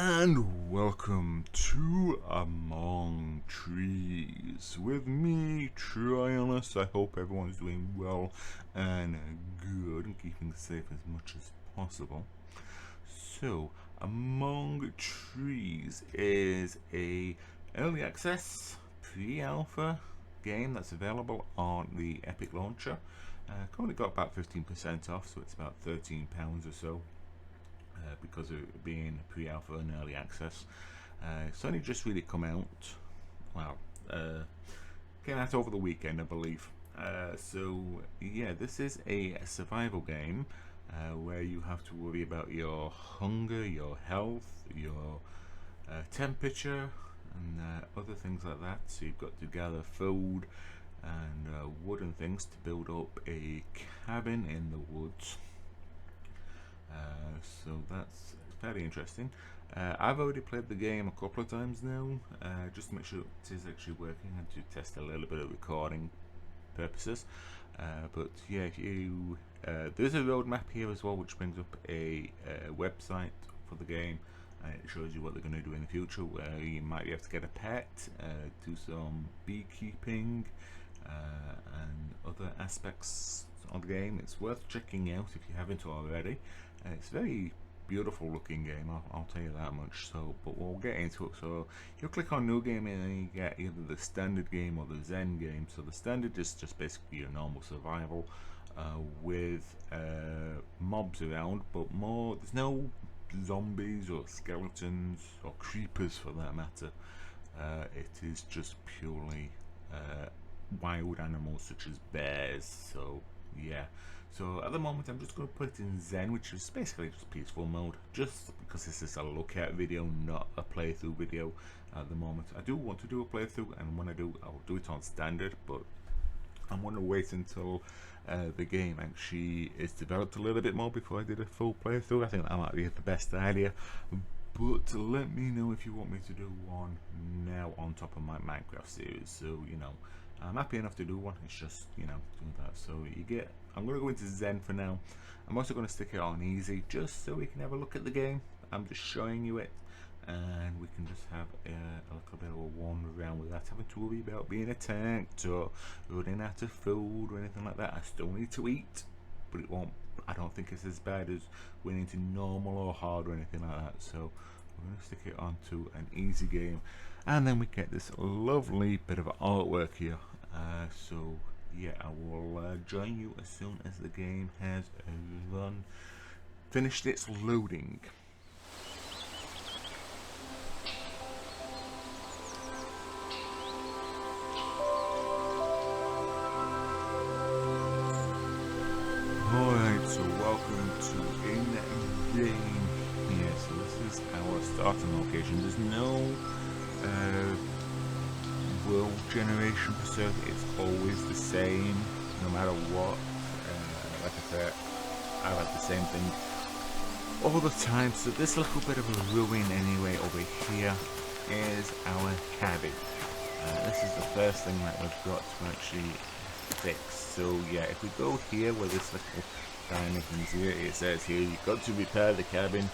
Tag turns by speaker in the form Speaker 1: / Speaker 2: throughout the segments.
Speaker 1: And welcome to Among Trees with me, Tryonus. I hope everyone's doing well and good and keeping safe as much as possible. So, Among Trees is a early access pre-alpha game that's available on the Epic Launcher. Currently got about 15% off, so it's about £13 or so. Because of it being pre-alpha and early access. It's only just really come out. Well, came out over the weekend, I believe. So yeah, this is a survival game where you have to worry about your hunger, your health, your temperature, and other things like that. So you've got to gather food and wood and things to build up a cabin in the woods. So that's very interesting. I've already played the game a couple of times now, just to make sure it is actually working and to test a little bit of recording purposes. But yeah, if you there's a roadmap here as well, which brings up a website for the game. It shows you what they're going to do in the future, where you might be able to get a pet, do some beekeeping, and other aspects of the game. It's worth checking out if you haven't already. It's a very beautiful looking game, I'll tell you that much. So, but we'll get into it. So you click on new game and then you get either the standard game or the Zen game. So the standard is just basically your normal survival with mobs around, but more, there's no zombies or skeletons or creepers for that matter. It is just purely wild animals such as bears. So yeah, so at the moment I'm just going to put it in Zen, which is basically just peaceful mode, just because this is a look at video, not a playthrough video at the moment. I do want to do a playthrough, and when I do, I'll do it on standard, but I'm going to wait until the game actually is developed a little bit more before I did a full playthrough. I think that might be the best idea. But let me know if you want me to do one now on top of my Minecraft series. So, you know, I'm happy enough to do one. It's just, you know, doing that. So you get, I'm going to go into Zen for now. I'm also going to stick it on easy just so we can have a look at the game. I'm just showing you it, and we can just have a little bit of a wander around without having to worry about being attacked or running out of food or anything like that. I still need to eat, but it won't. I don't think it's as bad as winning to normal or hard or anything like that. So we're going to stick it onto an easy game, and then we get this lovely bit of artwork here. So yeah, I will join you as soon as the game has finished its loading. Alright, so welcome to in-game here. So this is our starting location. There's no world generation per se. It's always the same, no matter what. Like I said, I like the same thing all the time. So this little bit of a ruin anyway over here is our cabin. This is the first thing that we've got to actually fix. So yeah, if we go here where this little diamond is here, it says here you've got to repair the cabin,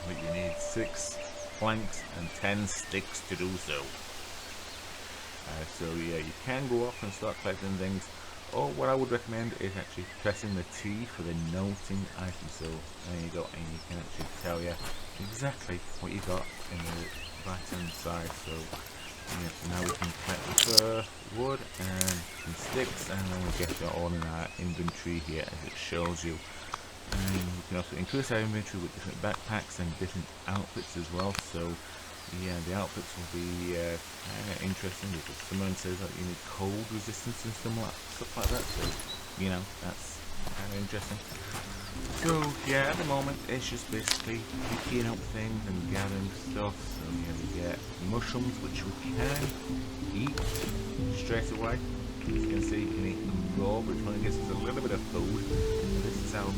Speaker 1: but you need 6 planks and 10 sticks to do so. So yeah, you can go off and start collecting things, or what I would recommend is actually pressing the T for the noting item. So there you go, and you can actually tell you exactly what you got in the right hand side. So yeah, so now we can collect the wood and some sticks, and then we get it all in our inventory here as it shows you. And we can also increase our inventory with different backpacks and different outfits as well. So yeah, the outfits will be interesting, because someone says that you need cold resistance and stuff like that. So you know, that's kind of interesting. So yeah, at the moment it's just basically picking up things and gathering stuff. So yeah, we get mushrooms, which we can eat straight away. As you can see, you can eat them raw, which only gives us a little bit of food. So this is our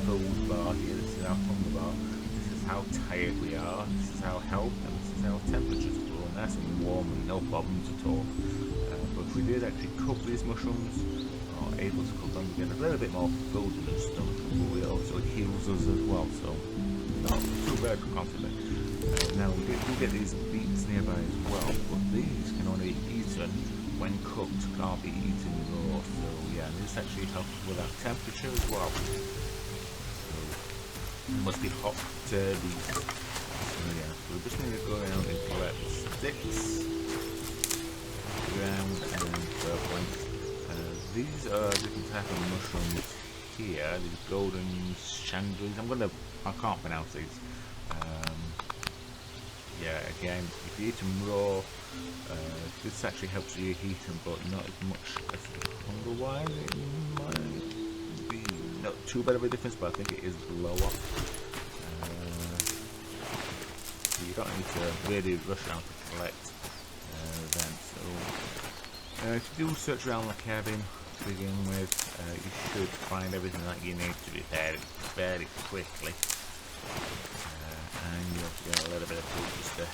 Speaker 1: food bar here. This is our hunger bar. This is how tired we are. This is our health, and this is our temperatures. We're nice and warm and no problems at all. But if we did actually cook these mushrooms, or able to cook them, we get a little bit more food in the stomach, but it also heals us as well. So not too bad constantly. Now we do get these beets nearby as well, but these can only be eaten when cooked, can't be eaten raw. So yeah, this actually helps with our temperature as well. So it must be hot to eat. So yeah, so we just need to go around and collect sticks, ground and purple. These are different type of mushrooms here. These golden chandeliers. I can't pronounce these. Yeah, again, if you eat them raw, this actually helps you heat them, but not as much as hunger-wise. It might be not too bad of a difference, but I think it is lower. So you don't need to really rush out to collect them. So if you do search around the cabin to begin with, you should find everything that you need to repair it fairly quickly. And you also get a little bit of food just to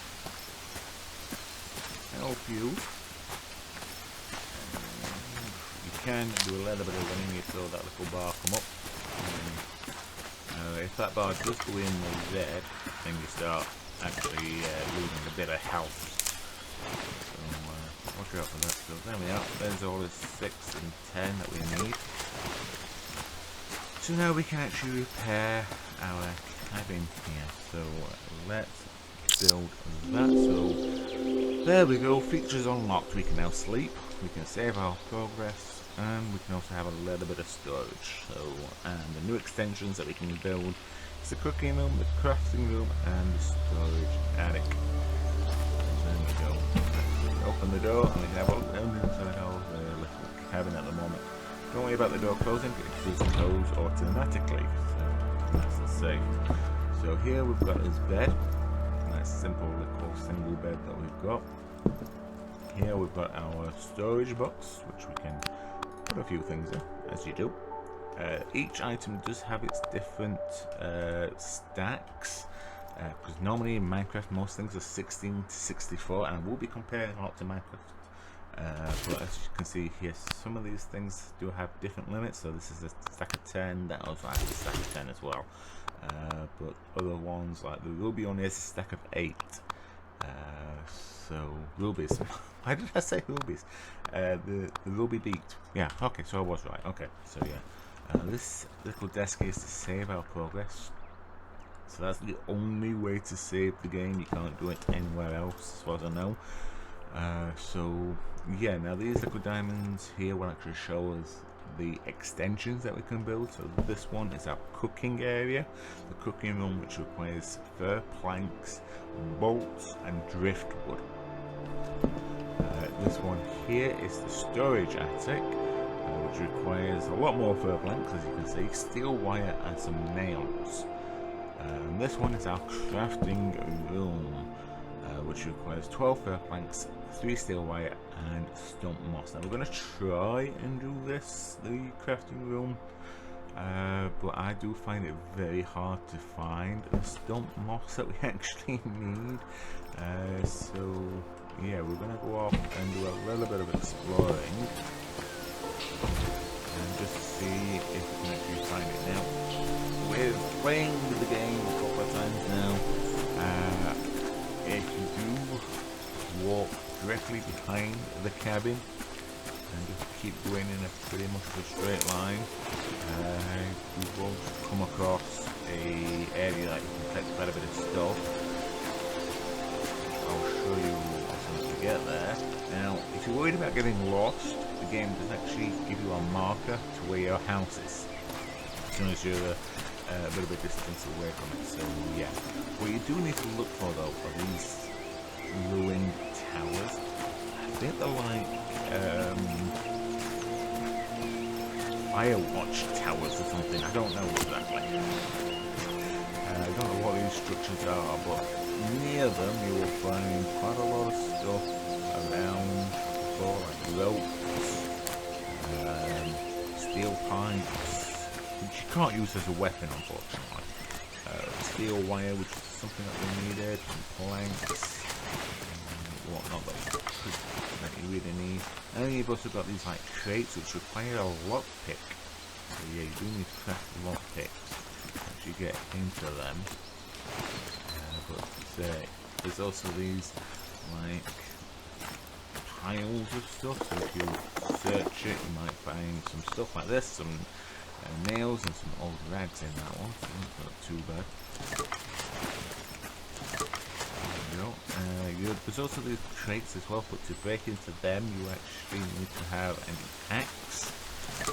Speaker 1: help you. You can do a little bit of running, you feel that little bar come up. If that bar does go in the red, then you start actually losing a bit of health. So watch out for that. So there we are, there's all the 6 and 10 that we need. So now we can actually repair our cabin here. So let's build that. So there we go, features unlocked. We can now sleep, we can save our progress, and we can also have a little bit of storage. So and the new extensions that we can build is the cooking room, the crafting room, and the storage attic. There we go. Open the door and we can have a look down inside our little cabin at the moment. Don't worry about the door closing, it does close automatically. So that's safe. So here we've got this bed, nice simple little single bed that we've got. Here we've got our storage box, which we can put a few things in, as you do. Each item does have its different stacks, because normally in Minecraft most things are 16 to 64, and we'll be comparing a lot to Minecraft. But as you can see here, some of these things do have different limits. So this is a stack of 10, that also has a stack of 10 as well. But other ones like the ruby only has a stack of 8. So rubies. Why did I say rubies? The ruby beet. Yeah. Okay. So I was right. Okay. So yeah, this little desk is to save our progress. So that's the only way to save the game. You can't do it anywhere else, as far as I know. So yeah, now these little diamonds here will actually show us the extensions that we can build. So this one is our cooking area, the cooking room, which requires fir planks, bolts and driftwood. This one here is the storage attic, which requires a lot more fir planks, as you can see, steel wire and some nails. And this one is our crafting room, which requires 12 fir planks, 3 steel wire and stump moss. Now we're going to try and do this, the crafting room, but I do find it very hard to find the stump moss that we actually need. So yeah, we're going to go off and do a little bit of exploring and just see if we can actually find it. Now we're playing the game a couple of times now. If you do walk directly behind the cabin and just keep going in a pretty much a straight line, you won't come across a area that you can collect quite a bit of stuff. I'll show you as to get there. Now, if you're worried about getting lost, the game does actually give you a marker to where your house is, as soon as you're a bit of a distance away from it. So yeah, what you do need to look for though are these ruined towers. I think they're like Firewatch towers or something. I don't know exactly. I don't know what these structures are, but near them you will find quite a lot of stuff around, like ropes, steel pipes, which you can't use as a weapon, unfortunately. Steel wire, which is something that we needed, and planks, and whatnot that you really need. And then you've also got these like crates which require a lockpick. So yeah, you do need to craft lockpicks once you get into them. But there's also these like piles of stuff, so if you search it you might find some stuff like this, some nails and some old rags in that one, so that's not too bad. There we go. There's also these crates as well, but to break into them you actually need to have an axe. So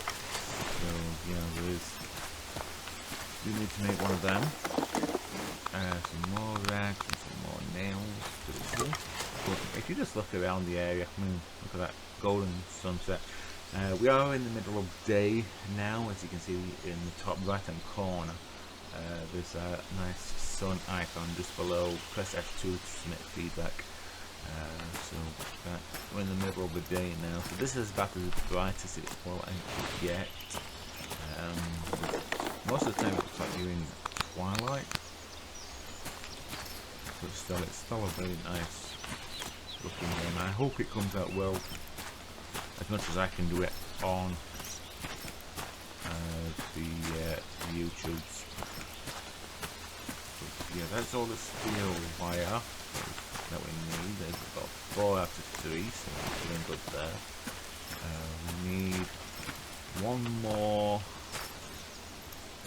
Speaker 1: you need to make one of them. Some more rags and some more nails. Pretty cool. But if you just look around the area, look at that golden sunset. We are in the middle of day now, as you can see in the top right hand corner. There's a nice sun icon just below. Press F2 to submit feedback. So we're in the middle of the day now. So this is about as bright as it will get. Most of the time it looks like you're in twilight. But still, it's still a very nice looking game. I hope it comes out well, as much as I can do it on the YouTubes. But yeah, that's all the steel wire that we need. There's about 4 out of 3, so we're doing good there. We need one more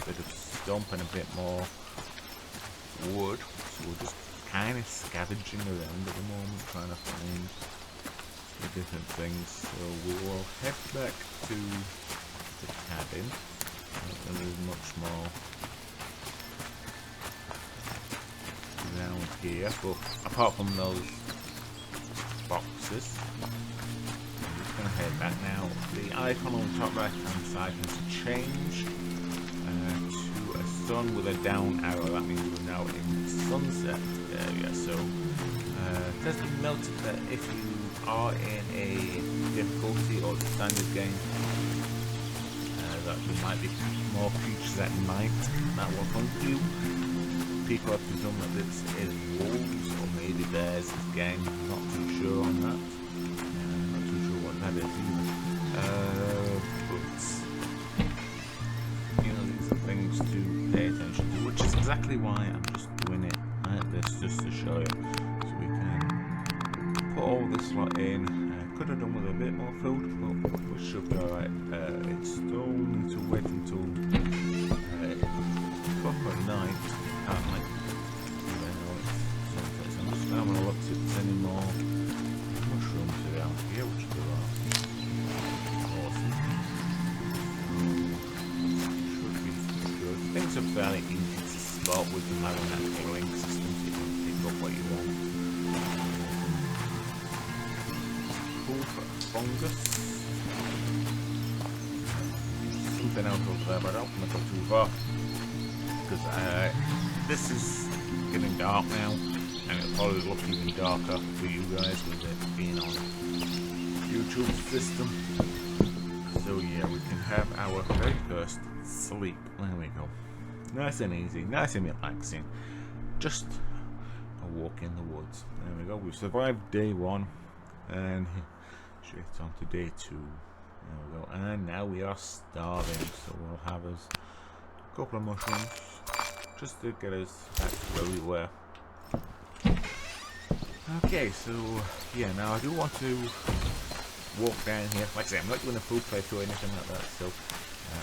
Speaker 1: bit of stump and a bit more wood, so we're just kind of scavenging around at the moment, trying to find the different things. So we will head back to the cabin, and there's much more around here, but apart from those boxes, I'm just going to head back now. The icon on the top right hand side has changed to a sun with a down arrow. That means we're now in sunset area. So it has been noted that if you are in a difficulty or standard game, that there might be more creatures at night that will hunt you. People have presumed that this is wolves or maybe bears again. Not too sure on that. Not too sure what that is either. But these are things to pay attention to, which is exactly why I'm just doing it like this, just to show you. So we can put all this lot in. Could have done with a bit more food, but we should be alright. It's still need to wait until proper night. I'm just having a look to see if there's any more mushrooms around here, which there are. Awesome. Should be good. Things are fairly easy to spot with them having that pinging system, so you can pick up what you want. Cool for fungus. Something else over there, but I don't want to go too far, because this is getting dark now, and it'll probably look even darker for you guys with it being on YouTube system. So yeah, we can have our very first sleep. There we go. Nice and easy, nice and relaxing. Just a walk in the woods. There we go. We've survived day 1, and straight on to day 2. There we go. And now we are starving, so we'll have us a couple of mushrooms, just to get us back to where we were. Okay, so yeah, now I do want to walk down here. Like I say, I'm not doing a full playthrough or anything like that, so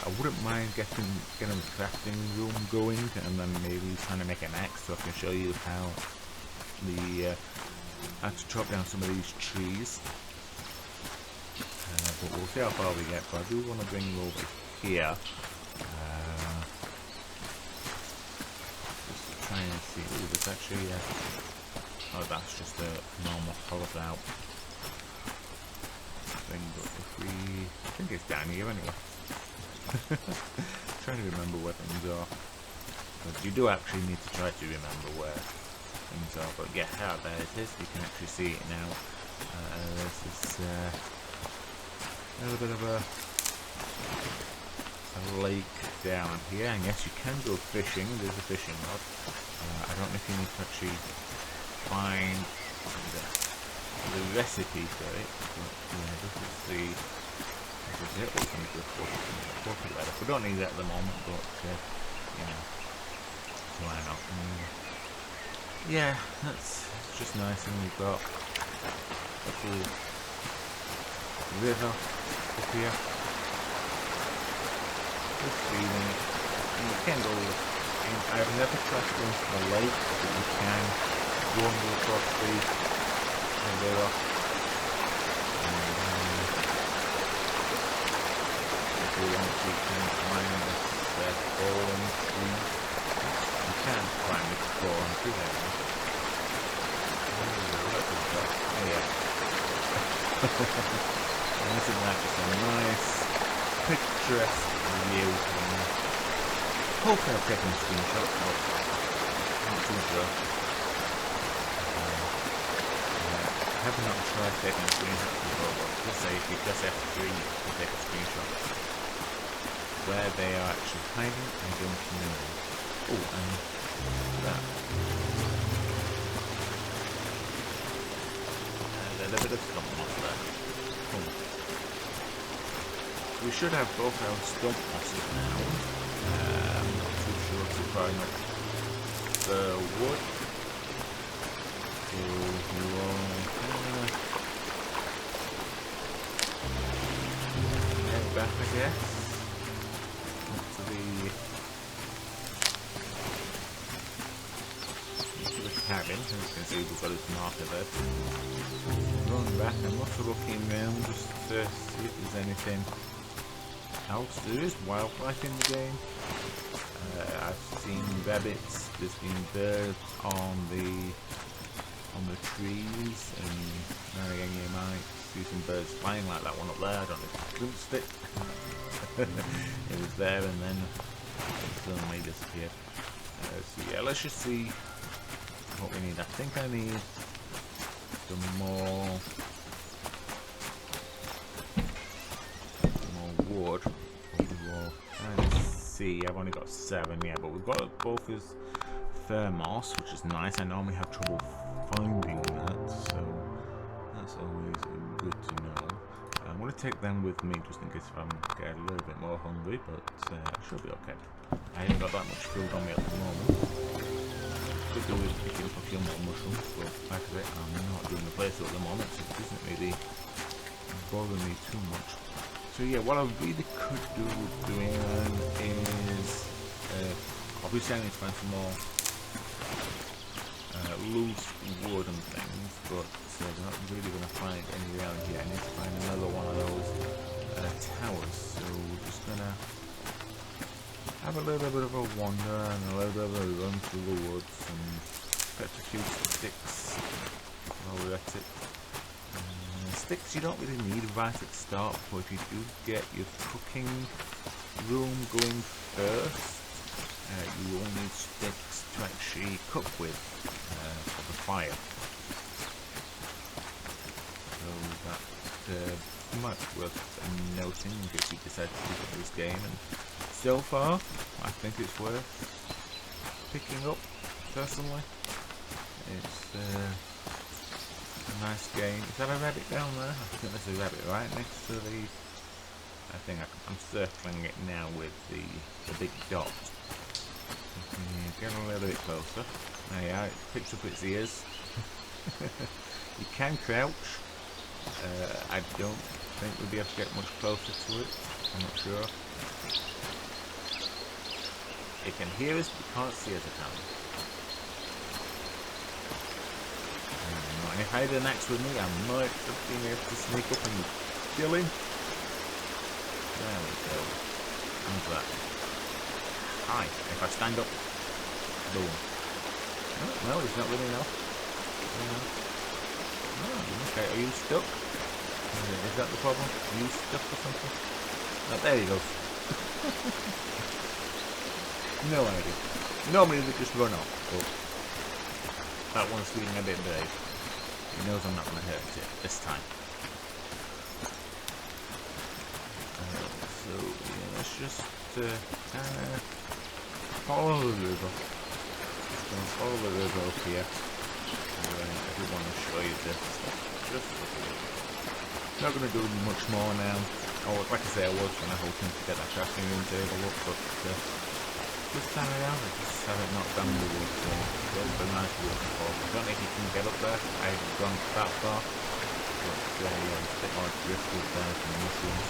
Speaker 1: I wouldn't mind getting the crafting room going, and then maybe trying to make an axe so I can show you how how to chop down some of these trees. But we'll see how far we get. But I do want to bring you over here. Try and see. Ooh, there's actually oh, that's just a normal hollowed out thing, but if we, I think it's down here anyway. Trying to remember where things are, but you do actually need to try to remember where things are. But yeah, there it is. You can actually see it now. This is a little bit of a lake down here, and yes, you can go fishing. There's a fishing rod. I don't know if you need to actually find the recipe for it, but yeah, this is it. We don't need that at the moment, but you know, why not? yeah, that's just nice, and we've got a cool river up here. Just feeling it. And you can go in. I've never tried to go into the lake, but you can wander across the river. If you want, you can climb this fallen tree. You can climb this fallen tree there. Oh yeah. And isn't that just a nice, picturesque view? Hopefully I've taken a screenshot, but I'm not too sure. I have not tried taking a screenshot before, but just say if you press F3 to take a screenshot. Where they are actually hiding, I don't know. Oh, and that. A little bit of stump moss there. Oh. We should have both our stump mosses now. I'm not too sure if we're probably not the wood. So we will head back, I guess. To the cabin. As you can see, we've got its marker there. Run back and lots of looking around just to see if there's anything else. There is wildlife in the game. I've seen rabbits. There's been birds on the trees, and now again you might see some birds flying like that one up there. I don't know if I glimpsed it. It was there and then it suddenly disappeared. So yeah, let's just see what we need. I think I need some more wood. See, I've only got 7, yeah, but we've got both his fir moss, which is nice. I normally have trouble finding that, so that's always good to know. I'm going to take them with me just in case if I'm getting a little bit more hungry, but I should be okay. I haven't got that much food on me at the moment. Could do with picking up a few more mushrooms, but like I said, I'm not doing the playthrough at the moment, so it doesn't really bother me too much. So yeah, what I really could do with doing is obviously I need to find some more loose wood and things, but we're not really going to find any around here. I need to find another one of those towers, so we're just going to have a little bit of a wander and a little bit of a run through the woods and fetch a few sticks while we're at it. Sticks you don't really need right at the start, but if you do get your cooking room going first, you will need sticks to actually cook with for the fire. So that might be worth noting in case you decide to pick up this game. And so far, I think it's worth picking up personally. It's a nice game. Is that a rabbit down there? I think there's a rabbit right next to the... I think I'm circling it now with the big dot. Get a little bit closer. There you are, it picks up its ears. You can crouch. I don't think we'll be able to get much closer to it. I'm not sure. It can hear us, but can't see us at all. And if I had an axe with me, I might have been able to sneak up and kill him. There we go. How's that? Hi. If I stand up, boom. Oh, no, it's not really enough. Oh, okay. Are you stuck? Is that the problem? Are you stuck or something? Oh, there he goes. No idea. Normally they just run off, but that one's feeling a bit brave. He knows I'm not going to hurt it this time. So yeah, let's just follow the river. Follow the river up here. I do want to show you this. Just not going to do much more now. Oh, like I say, I was kind of hoping to get that crafting room table up, but this time around. I just haven't knocked down the wood, so it's always been nice waterfall. I don't know if you can get up there. I've gone that far, but yeah, it's a bit more drifted down from mushrooms.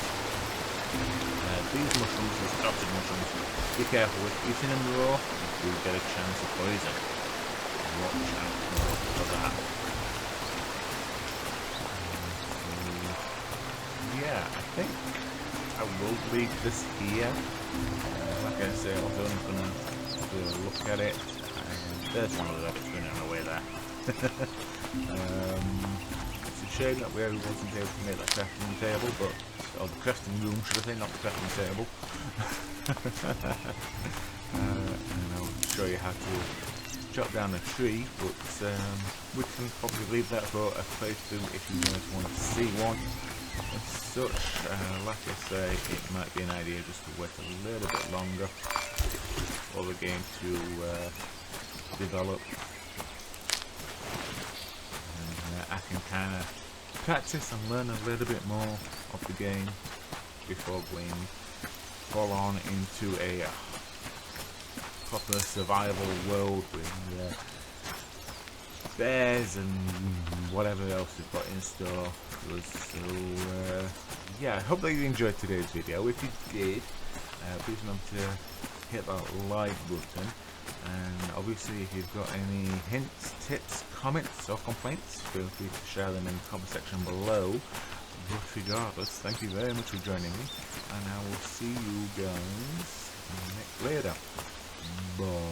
Speaker 1: These mushrooms, these toxic mushrooms, be careful with eating them raw. You do get a chance of poison. Watch out for that. Yeah, I think I will leave this here. Like I say, I was only going to look at it. And there's one of the rabbits running away there. It's a shame that we wasn't able to make that crafting table, but or the crafting room, should I say, not the crafting table. And I'll show you how to chop down a tree, but we can probably leave that for a playthrough if you guys want to see one. As such, like I say, it might be an idea just to wait a little bit longer for the game to develop, and I can kind of practice and learn a little bit more of the game before going full on into a proper survival world with bears and whatever else we've got in store. So yeah, I hope that you enjoyed today's video. If you did, please remember to hit that like button, and obviously if you've got any hints, tips, comments or complaints, feel free to share them in the comment section below. But regardless, thank you very much for joining me, and I will see you guys later. Bye.